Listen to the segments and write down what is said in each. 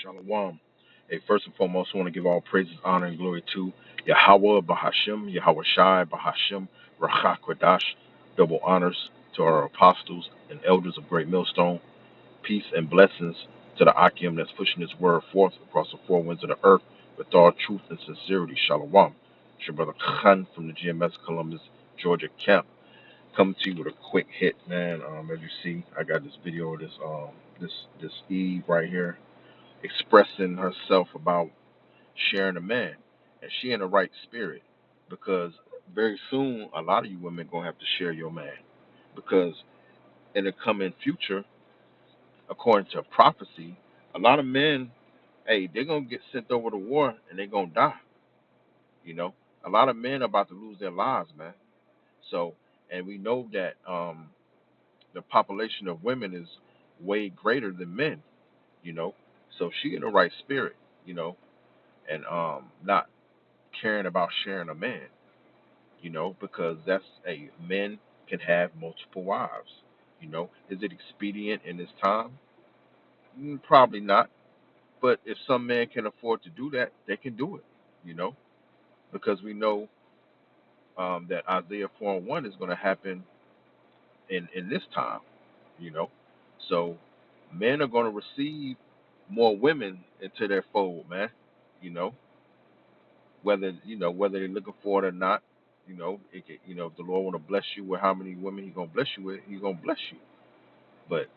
Shalom. Hey, first and foremost, I want to give all praises, honor, and glory to Yahweh Bahashim, Yahweh Shai Bahashim, Rachak Kwadash. Double honors to our apostles and elders of Great Millstone. Peace and blessings to the Akim that's pushing his word forth across the four winds of the earth with all truth and sincerity. Shalom. It's your brother Khan from the GMS Columbus, Georgia camp. Coming to you with a quick hit, man. As you see, I got this video of this Eve right here expressing herself about sharing a man, and she in the right spirit, because very soon a lot of you women gonna have to share your man, because in the coming future, according to prophecy, a lot of men, hey, they're gonna get sent over to war and they're gonna die. You know, a lot of men are about to lose their lives, man. So, and we know that the population of women is way greater than men. You know, so she in the right spirit. You know, and not caring about sharing a man, because that's a men can have multiple wives. Is it expedient in this time? Probably not. But if some men can afford to do that, they can do it. You know, because we know that Isaiah 4:1 is going to happen in this time. You know, so men are going to receive more women into their fold, man. You know, whether they're looking for it or not. If the Lord want to bless you with how many women He gonna bless you with, He gonna bless you. But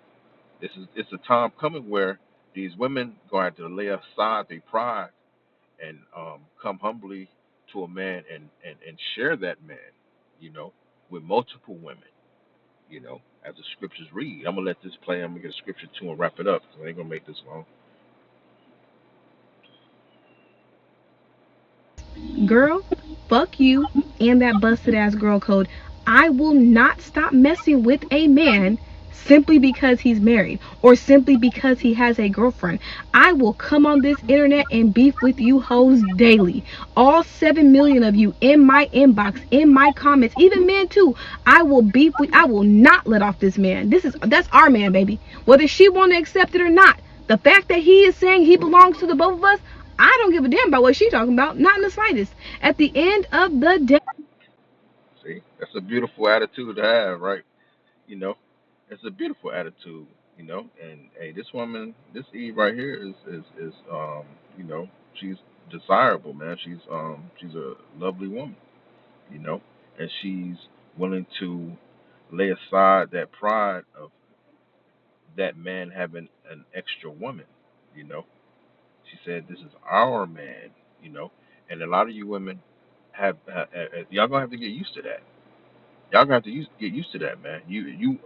it's a time coming where these women gonna have to lay aside their pride and come humbly to a man and share that man, you know, with multiple women, as the scriptures read. I'm gonna let this play. I'm gonna get a scripture too and wrap it up. So I ain't gonna make this long. Girl, fuck you and that busted ass girl code. I will not stop messing with a man simply because he's married or simply because he has a girlfriend. I will come on this internet and beef with you hoes daily. All 7 million of you in my inbox, in my comments, even men too. I will not let off this man. That's our man, baby. Whether she want to accept it or not. The fact that he is saying he belongs to the both of us, I don't give a damn about what she's talking about. Not in the slightest. At the end of the day, See, that's a beautiful attitude to have, right? You know, it's a beautiful attitude, And hey, this woman, this Eve right here is you know, she's desirable, man. She's a lovely woman, you know, and she's willing to lay aside that pride of that man having an extra woman, you know. She said, "This is our man," you know, and a lot of you women y'all gonna have to get used to that. Y'all gonna have to get used to that, man.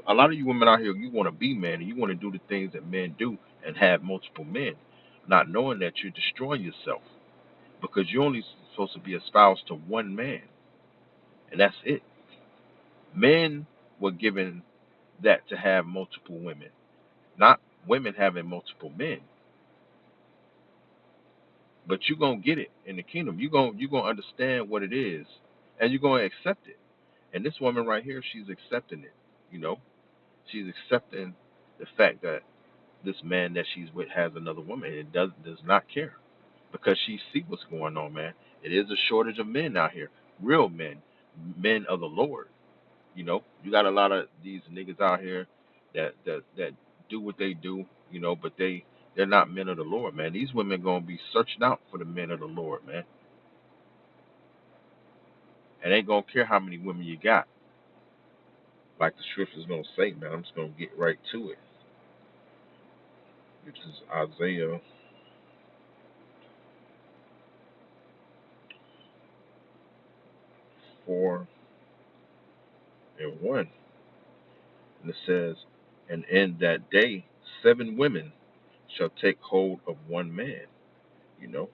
A lot of you women out here, you want to be men and you want to do the things that men do and have multiple men, not knowing that you're destroying yourself because you're only supposed to be espoused to one man, and that's it. Men were given that to have multiple women, not women having multiple men. But you're gonna get it in the kingdom. You're gonna understand what it is, and you're gonna accept it. And this woman right here, she's accepting it. You know, she's accepting the fact that this man that she's with has another woman. It does not care because she see what's going on, man. It is a shortage of men out here, real men, men of the Lord. You got a lot of these niggas out here that do what they do, but they're not men of the Lord, man. These women gonna be searching out for the men of the Lord, man, and they gonna care how many women you got. Like the scripture's gonna say, man. I'm just gonna get right to it. Which is Isaiah 4:1, and it says, "And in that day, 7 women shall take hold of one man." You know,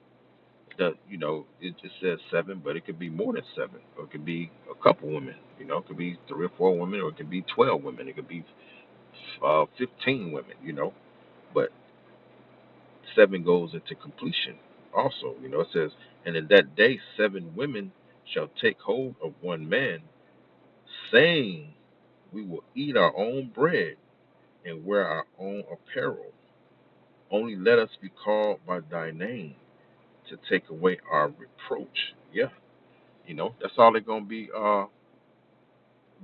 it just says 7, but it could be more than 7, or it could be a couple women. It could be 3 or 4 women, or it could be 12 women. It could be 15 women. But 7 goes into completion. Also, it says, "And in that day, 7 women shall take hold of one man, saying, we will eat our own bread and wear our own apparel." Only let us be called by thy name to take away our reproach. Yeah, that's all they're gonna be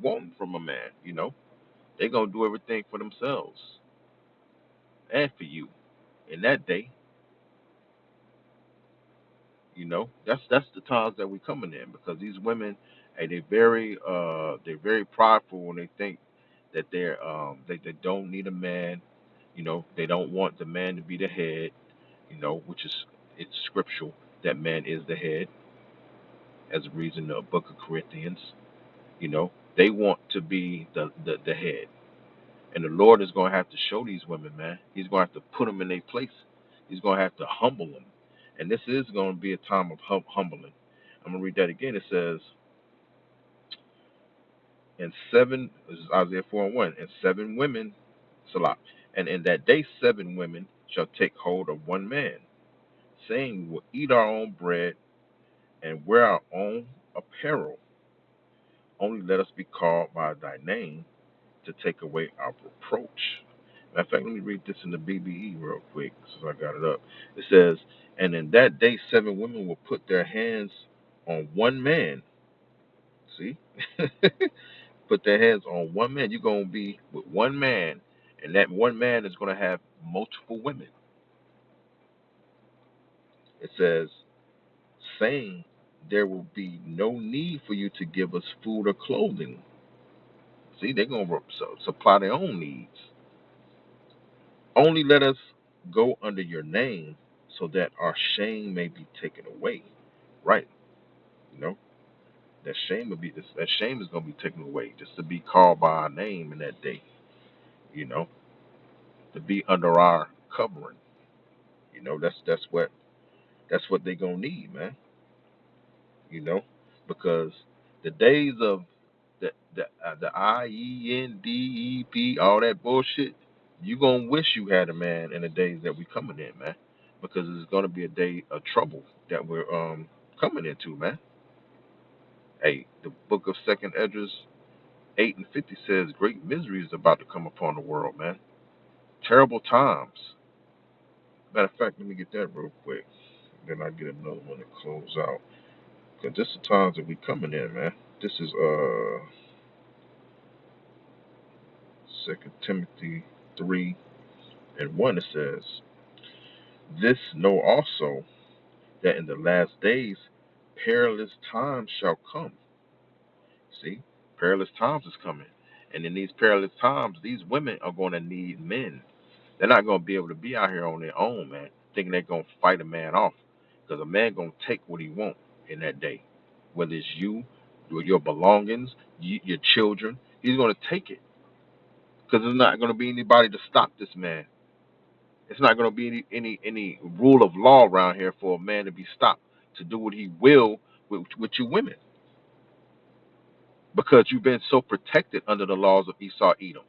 wanting from a man. They're gonna do everything for themselves and for you. In that day, that's the times that we coming in, because these women, hey, they're very prideful when they think that they don't need a man. They don't want the man to be the head. Which is, it's scriptural that man is the head, as it reads in the book of Corinthians. They want to be the head. And the Lord is going to have to show these women, man. He's going to have to put them in their place. He's going to have to humble them. And this is going to be a time of humbling. I'm going to read that again. It says, and seven, this is Isaiah 4 and 1, and seven women, Salah, and in that day 7 women shall take hold of one man, saying, we will eat our own bread and wear our own apparel. Only let us be called by thy name to take away our reproach. Matter of fact, let me read this in the BBE real quick since I got it up. It says, and in that day 7 women will put their hands on one man. See? Put their hands on one man. You're going to be with one man, and that one man is going to have multiple women. It says, saying, there will be no need for you to give us food or clothing. See, they're going to supply their own needs. Only let us go under your name so that our shame may be taken away. Right. You know, that shame is going to be taken away just to be called by our name in that day, you know, to be under our covering. That's what they're going to need, man, you know, because the days of the IENDEP, all that bullshit, you going to wish you had a man in the days that we coming in, man, because it's going to be a day of trouble that we're coming into, man. Hey, the book of Second Esdras 8:50 says, great misery is about to come upon the world, man. Terrible times. Matter of fact, let me get that real quick. Then I get another one to close out. Because this is the times that we coming in, man. This is Second Timothy 3:1. It says, this know also, that in the last days perilous times shall come. See? Perilous times is coming. And in these perilous times, these women are going to need men. They're not going to be able to be out here on their own, man, thinking they're going to fight a man off. Because a man going to take what he wants in that day. Whether it's you, your belongings, your children, he's going to take it. Because there's not going to be anybody to stop this man. It's not going to be any rule of law around here for a man to be stopped to do what he will with you women. Because you've been so protected under the laws of Esau Edom.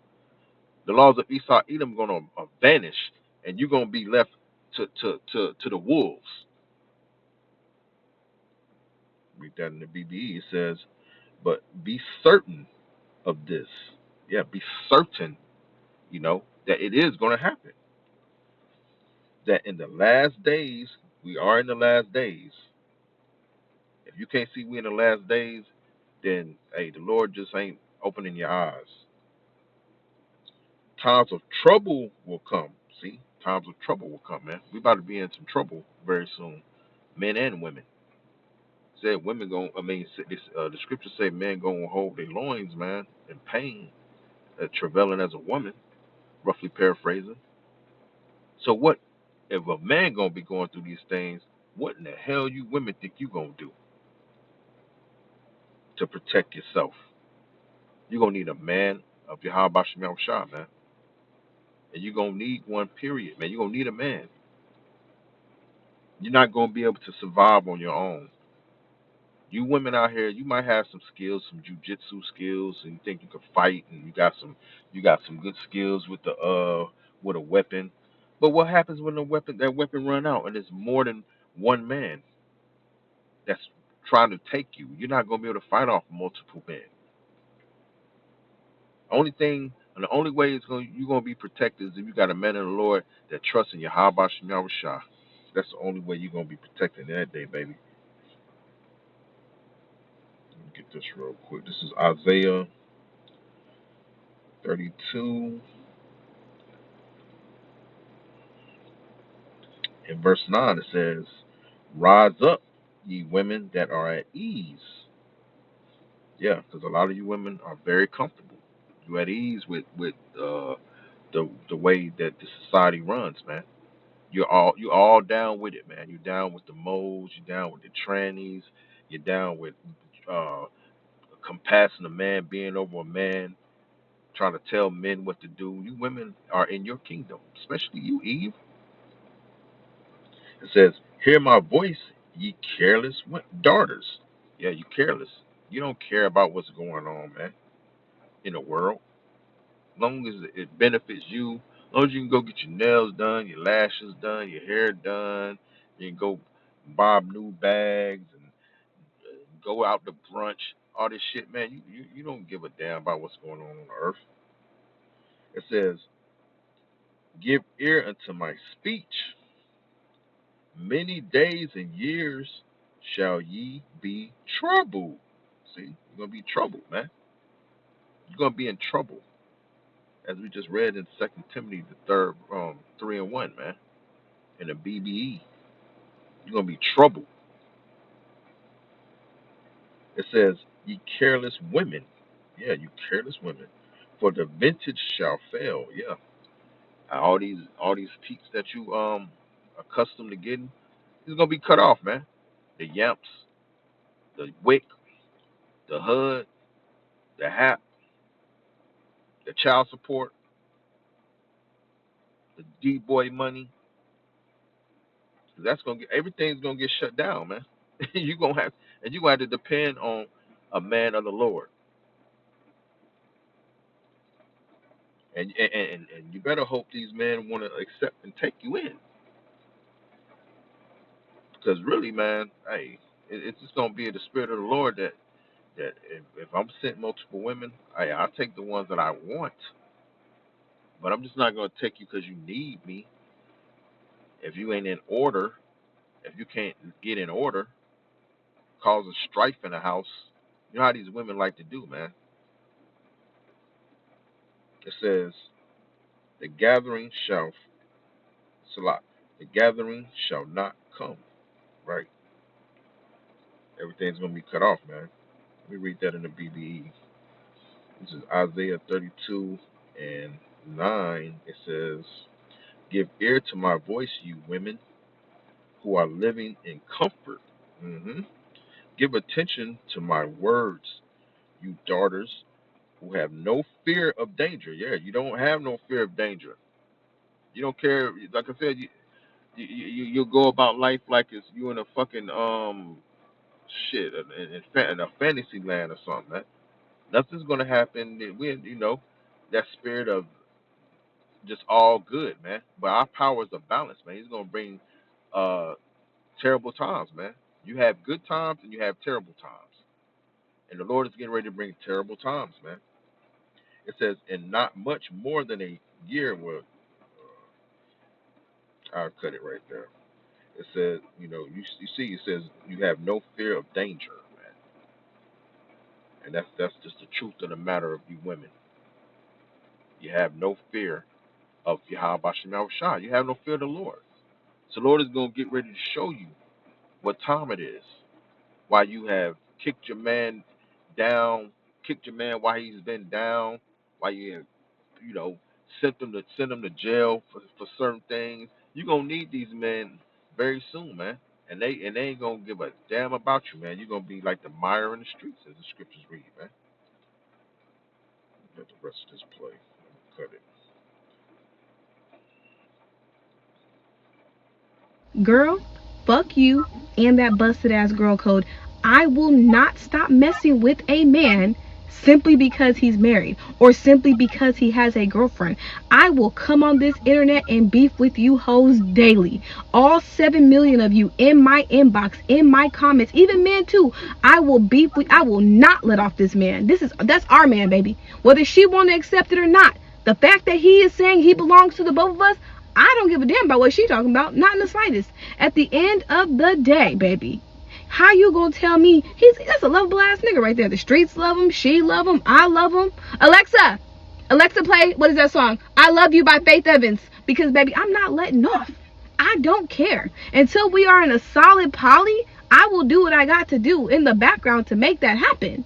The laws of Esau Edom are going to vanish, and you're going to be left to the wolves. Read that in the BBE. It says, but be certain of this. Yeah, be certain, that it is going to happen. That in the last days, we are in the last days. If you can't see we in the last days, then, hey, the Lord just ain't opening your eyes. Times of trouble will come. See, times of trouble will come, man. We about to be in some trouble very soon, men and women. Said women going. The scriptures say men gonna hold their loins, man, in pain, travailing as a woman, roughly paraphrasing. So what if a man gonna be going through these things? What in the hell you women think you gonna do to protect yourself? You gonna need a man of Yahweh Shem Shah, man, and you gonna need one. Period, man. You gonna need a man. You're not gonna be able to survive on your own. You women out here, you might have some skills, some jujitsu skills, and you think you can fight, and you got some good skills with a weapon. But what happens when that weapon run out and it's more than one man that's trying to take you? You're not gonna be able to fight off multiple men. Only thing And the only way you're gonna be protected is if you got a man in the Lord that trusts in Yahweh Shem Yahushua. That's the only way you're gonna be protected in that day, baby. Let me get this real quick. This is Isaiah 32 in verse 9. It says, "Rise up, ye women that are at ease." Yeah, because a lot of you women are very comfortable. You're at ease with the way that the society runs, man. You're all down with it, man. You're down with the moles. You're down with the trannies. You're down with uh, compassing a man being over a man, trying to tell men what to do. You women are in your kingdom, especially you, Eve. It says, "Hear my voice, ye careless daughters." Yeah, you careless. You don't care about what's going on, man, in the world. As long as it benefits you, as long as you can go get your nails done, your lashes done, your hair done, you can go buy new bags and go out to brunch, all this shit, man. You don't give a damn about what's going on earth. It says, "Give ear unto my speech. Many days and years shall ye be troubled." See, you're gonna be troubled, man. You're gonna be in trouble, as we just read in Second Timothy the third 3:1, man. In the BBE, you're gonna be troubled. It says, "Ye careless women." Yeah, you careless women. "For the vintage shall fail." Yeah. All these peaks that you accustomed to getting, is gonna be cut off, man. The yamps, the wick, the HUD, the HAP, the child support, the D-boy money. That's gonna get everything's gonna get shut down, man. You gonna have to depend on a man of the Lord, and you better hope these men want to accept and take you in, because really, man, hey, it's just gonna be the spirit of the Lord that if I'm sent multiple women, I'll take the ones that I want, but I'm just not gonna take you because you need me. If you ain't in order, if you can't get in order, causing strife in the house, you know how these women like to do, man. It says, "The gathering shall Salah, the gathering shall not come." Right, everything's gonna be cut off, man. Let me read that in the BBE. This is Isaiah 32 and 9. It says, "Give ear to my voice, you women who are living in comfort. hmm Give attention to my words, you daughters who have no fear of danger." Yeah, you don't have no fear of danger. You don't care. Like I said, you'll go about life like it's you in a fucking shit in a fantasy land or something. Man. Nothing's gonna happen. That spirit of just all good, man. But our powers are balanced, man. He's gonna bring uh terrible times, man. You have good times and you have terrible times. And the Lord is getting ready to bring terrible times, man. It says, "And not much more than a year will," I'll cut it right there. It says, you see, it says you have no fear of danger, man. And that's just the truth of the matter of you women. You have no fear of Yahweh Shem Shah. You have no fear of the Lord. So the Lord is going to get ready to show you what time it is. Why you have kicked your man down, kicked your man while he's been down, why you have, send them to jail for certain things. You're gonna need these men very soon, man. And they ain't gonna give a damn about you, man. You're gonna be like the mire in the streets, as the scriptures read, man. Let the rest of this play. Cut it. Girl, fuck you and that busted ass girl code. I will not stop messing with a man simply because he's married or simply because he has a girlfriend. I will come on this internet and beef with you hoes daily. All 7 million of you in my inbox, in my comments, even men too. I will beef with, I will not let off this man. That's our man, baby. Whether she want to accept it or not. The fact that he is saying he belongs to the both of us, I don't give a damn about what she talking about. Not in the slightest. At the end of the day, baby, how you gonna tell me that's a lovable ass nigga right there? The streets love him, she love him, I love him. Alexa, play, what is that song? I Love You by Faith Evans. Because baby, I'm not letting off. I don't care. Until we are in a solid poly, I will do what I got to do in the background to make that happen.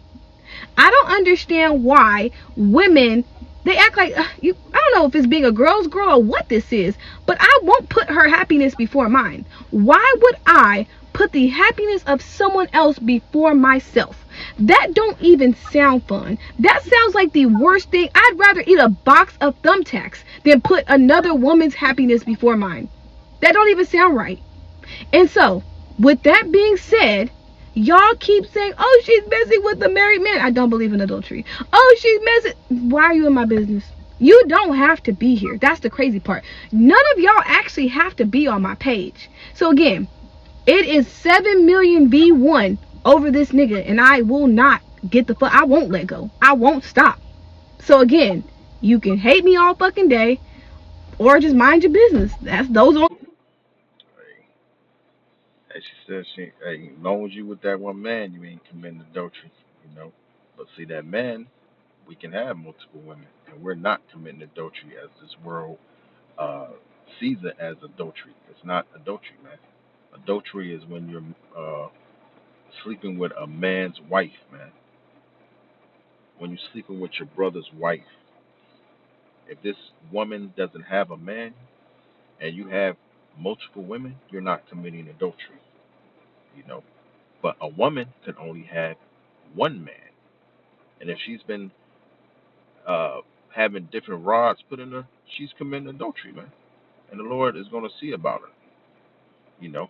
I don't understand why women, they act like you. I don't know if it's being a girl's girl or what this is, but I won't put her happiness before mine. Why would I put the happiness of someone else before myself? That don't even sound fun. That sounds like the worst thing. I'd rather eat a box of thumbtacks than put another woman's happiness before mine. That don't even sound right. And so, with that being said, y'all keep saying, oh, she's messing with the married man. I don't believe in adultery. Oh, she's messing. Why are you in my business? You don't have to be here. That's the crazy part. None of y'all actually have to be on my page. So again, it is 7 million V1 over this nigga, and I will not get the fuck. I won't let go. I won't stop. So again, you can hate me all fucking day, or just mind your business. That's those on. As she said, as long as you with that one man, you ain't committing adultery, you know. But see, that man, we can have multiple women, and we're not committing adultery as this world uh, sees it as adultery. It's not adultery, man. Adultery is when you're sleeping with a man's wife, man. When you're sleeping with your brother's wife. If this woman doesn't have a man and you have multiple women, you're not committing adultery, you know. But a woman can only have one man. And if she's been uh, having different rods put in her, she's committing adultery, man. And the Lord is going to see about her, you know.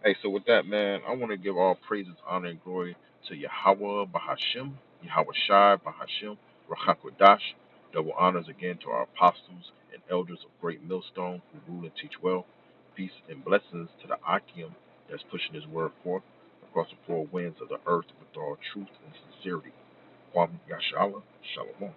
Hey, so with that, man, I want to give all praises, honor, and glory to Yahweh Bahashim, Yahweh Shai Bahashim, Rachakodash. Double honors again to our apostles and elders of Great Millstone who rule and teach well. Peace and blessings to the Akim that's pushing his word forth across the four winds of the earth with all truth and sincerity. Kwam Yashala, Shalom.